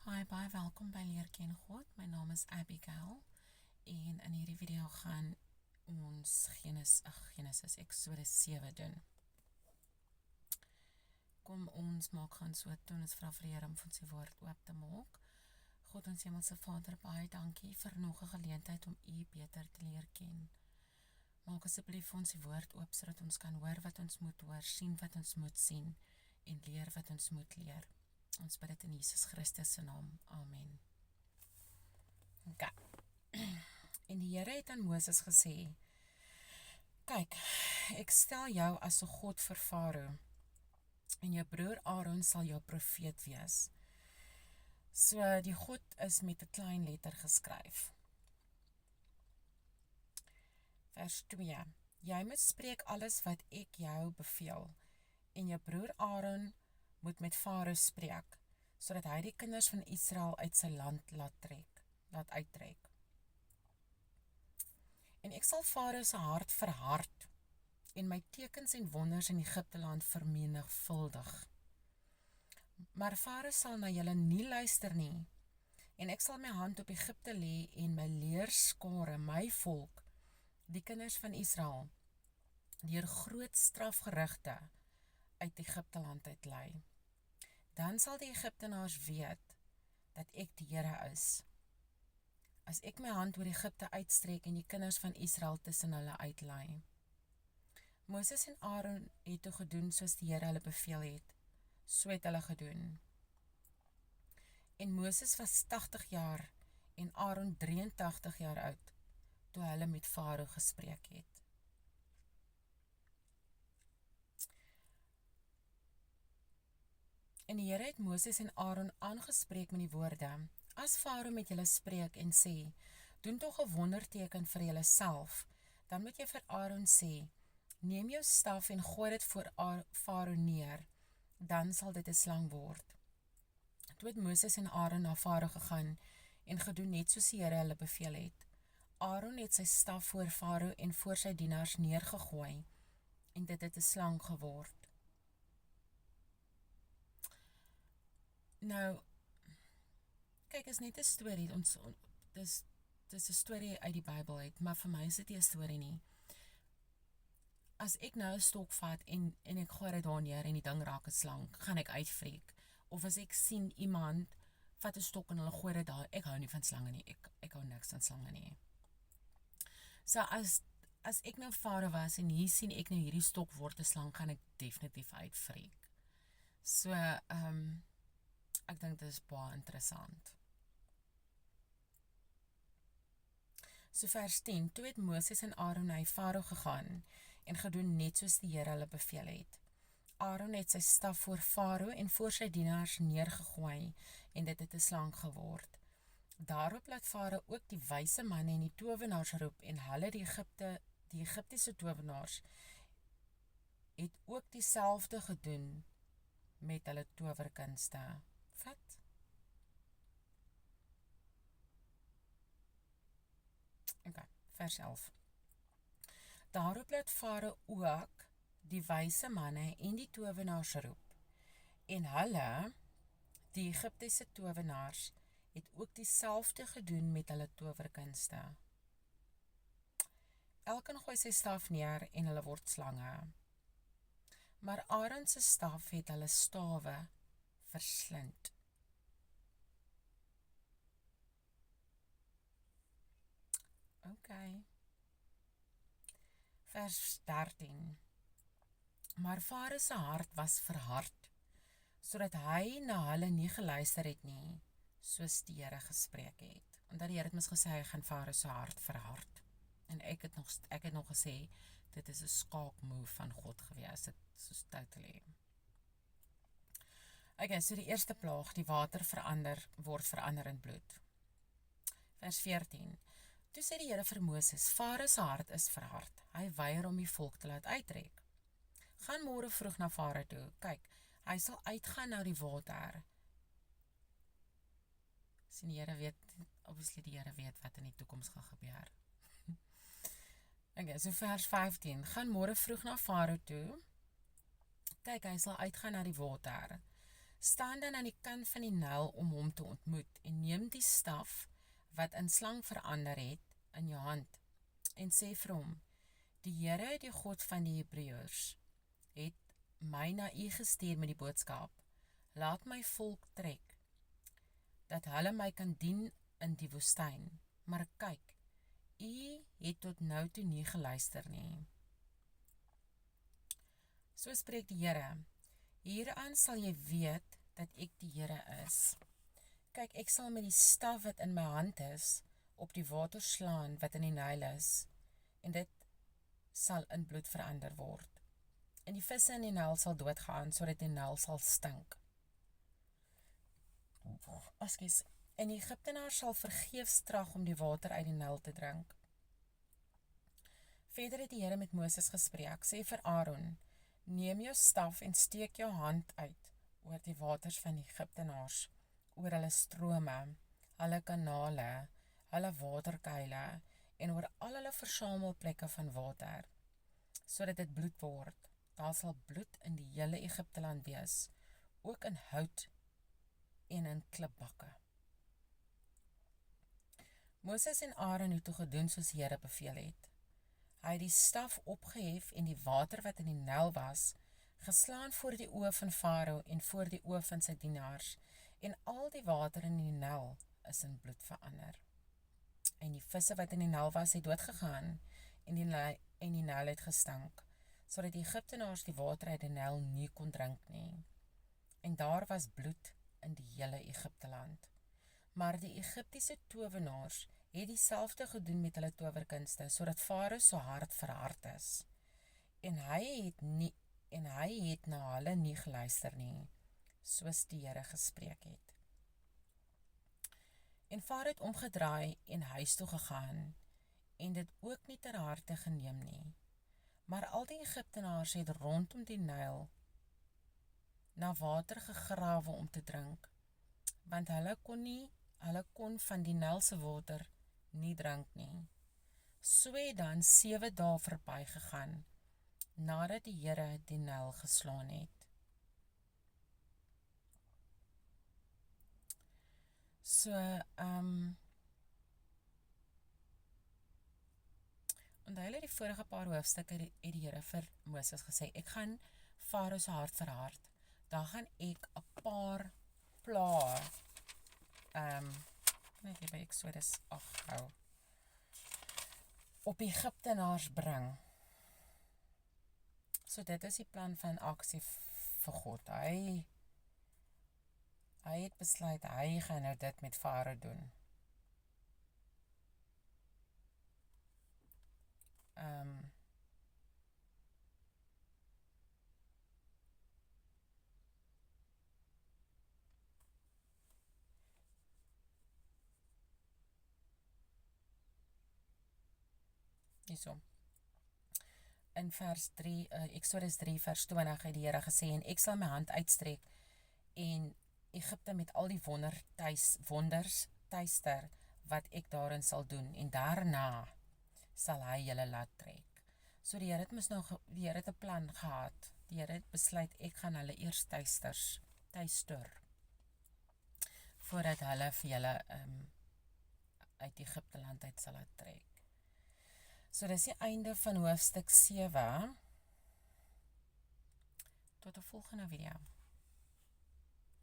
Hi, baie welkom by Leer Ken God. My naam is Abigail en in hierdie video gaan ons Genesis Exodus 7 doen. Kom ons maak gaan so toe, ons vra vir die Here om van sy woord oop te maak. God ons hemelse Vader, baie dankie vir nog 'n geleentheid om U beter te leer ken. Maak asseblief ons die woord oop sodat ons kan hoor wat ons moet hoor, sien wat ons moet sien en leer wat ons moet leer. Ons bid dit in Jesus Christus se naam. Amen. Okay. En die Here het aan Moses gesê: "Kyk, ek stel jou as 'n God vir Farao en jou broer Aaron sal jou profeet wees." So die God is met 'n klein letter geskryf. Vers 2. Jy moet spreek alles wat ek jou beveel en jou broer Aaron moet met Farao spreek, sodat hy die kinders van Israel uit sy land laat uittrek. En ek sal Farao se hart verhard en my tekens en wonders in Egipte land vermenigvuldig. Maar Farao sal na julle nie luister nie, en ek sal my hand op Egipte lê en my leerskare, my volk, die kinders van Israel, deur groot strafgerigte uit Egipte land uitlei. Dan sal die Egiptenaars weet dat ek die Here is, as ek my hand oor Egipte uitstrek en die kinders van Israel tussen hulle uitlei. Moses en Aaron het toe gedoen soos die Here hulle beveel het, so het hulle gedoen. En Moses was 80 jaar en Aaron 83 jaar oud, toe hulle met Farao gespreek het. En die Here het Moses en Aaron aangespreek met die woorde: "As Farao met julle spreek en sê, doen tog 'n wonderteken vir julleself, dan moet jy vir Aaron sê, neem jou staf en gooi dit voor Farao neer, dan sal dit 'n slang word." Toe het Moses en Aaron na Farao gegaan en gedoen net soos die Here hulle beveel het. Aaron het sy staf voor Farao en voor sy dienaars neergegooi en dit het 'n slang geword. Nou, kyk, is net 'n storie, dis 'n storie uit die Bybel uit, maar vir my is dit nie 'n storie nie. As ek nou 'n stok vat en ek gooi dit daar neer en die ding raak 'n slang, gaan ek uitfreek. Of as ek sien iemand vat 'n stok en hulle gooi dit daar, ek hou nie van slange nie, ek hou niks van slange nie. So as ek nou Farao was en hier sien ek nou hierdie stok word 'n slang, gaan ek definitief uitfreek. So, ek dink dit is baie interessant. So vers 10, toe het Moses en Aaron na Farao gegaan en gedoen net soos die Here hulle beveel het. Aaron het sy staf voor Farao en voor sy dienaars neergegooi en dit het 'n slang geword. Daarop laat Farao ook die wyse manne en die towenaars roep en hulle die Egiptiese towenaars het ook dieselfde gedoen met hulle towerkunste. Wat? Okay, vers 11. Daarop laat Farao ook die wyse manne en die towenaars roep en hulle, die Egiptiese towenaars, het ook dieselfde gedoen met hulle towerkunste. Elkeen gooi sy staf neer en hulle word slange. Maar Aaron se staf het hulle stawe verslind. Okay. Vers 13. Maar Farao se hart was verhard, sodat hy na hulle nie geluister het nie, soos die Here gespreek het. Omdat die Here het mos gesê hy gaan Farao se hart verhard. En ek het nog gesê dit is 'n skaakmove van God gewees, dit soos totally. Okay, so die eerste plaag, die water word verander in bloed. Vers 14. Toe sê die Here vir Moses: "Farao se hart is verhard. Hy weier om die volk te laat uittrek. Gaan môre vroeg na Farao toe. Kyk, hy sal uitgaan na die water." Sien, die Here weet, obviously die Here weet wat in die toekoms gaan gebeur. Okay, so vers 15. Gaan môre vroeg na Farao toe. Kyk, hy sal uitgaan na die water. Staan dan aan die kant van die Nyl om hom te ontmoet en neem die staf wat in slang verander het in jou hand en sê vir hom, die Here, die God van die Hebreërs, het my na u gestuur met die boodskap, laat my volk trek, dat hulle my kan dien in die woestyn. Maar kyk, u het tot nou toe nie geluister nie. So spreek die Here, hieraan sal jy weet dat ek die Here is. Kyk, ek sal met die staf wat in my hand is, op die water slaan wat in die Nyl is, en dit sal in bloed verander word. En die visse in die Nyl sal doodgaan, sodat die Nyl sal stink. En die Egiptenaars sal vergeefs trag om die water uit die Nyl te drink. Verder het die Here met Moses gespreek, sê vir Aaron, neem jou staf en steek jou hand uit oor die waters van die Egiptenaars, oor hulle strome, hulle kanale, hulle waterkuile en oor al hulle versamelplekke van water, sodat dit bloed word. Daar sal bloed in die hele Egipteland wees, ook in hout en in klipbakke. Moses en Aaron het toe gedoen soos die Here beveel het. Hy het die staf opgehef en die water wat in die Nyl was, geslaan voor die oë van Farao en voor die oë van sy dienaars, en al die water in die Nyl is in bloed verander. En die visse wat in die Nyl was, het doodgegaan, en die Nyl het gestank, sodat die Egiptenaars die water uit die Nyl nie kon drink nie. En daar was bloed in die hele Egipteland. Maar die Egiptiese towenaars het dieselfde gedoen met hulle towerkunste, sodat Farao se hart verhard is. En hy het na hulle nie geluister nie, soos die Here gespreek het. En Farao het omgedraai en huis toe gegaan, en dit ook nie ter harte geneem nie. Maar al die Egiptenaars het rondom die Nyl na water gegrawe om te drink, want hulle kon van die Nyl se water nie drink nie. So het dan 7 dae verby gegaan, nadat die Here die Nyl geslaan het. Onthou hulle die vorige paar hoofstukke het die Here vir Moses gesê, ek gaan Farao se hart verhard, dan gaan ek 'n paar plaae, net hier by Exodus 8 hou, op Egiptenaars bring. So dit is die plan van aksie vir God. Hy het besluit, hy gaan nou dit met Farao doen. Hierso. In vers 3, Exodus 3 vers 20 het die Here gesê, en ek sal my hand uitstrek en Egipte met al die wonders tuister wat ek daarin sal doen, en daarna sal hy julle laat trek. So die Here het die Here het 'n plan gehad. Die Here het besluit, ek gaan hulle eers tuister voordat hulle vir julle uit Egipteland uit sal laat trek. So dis die einde van hoofstuk 7. Tot 'n volgende video.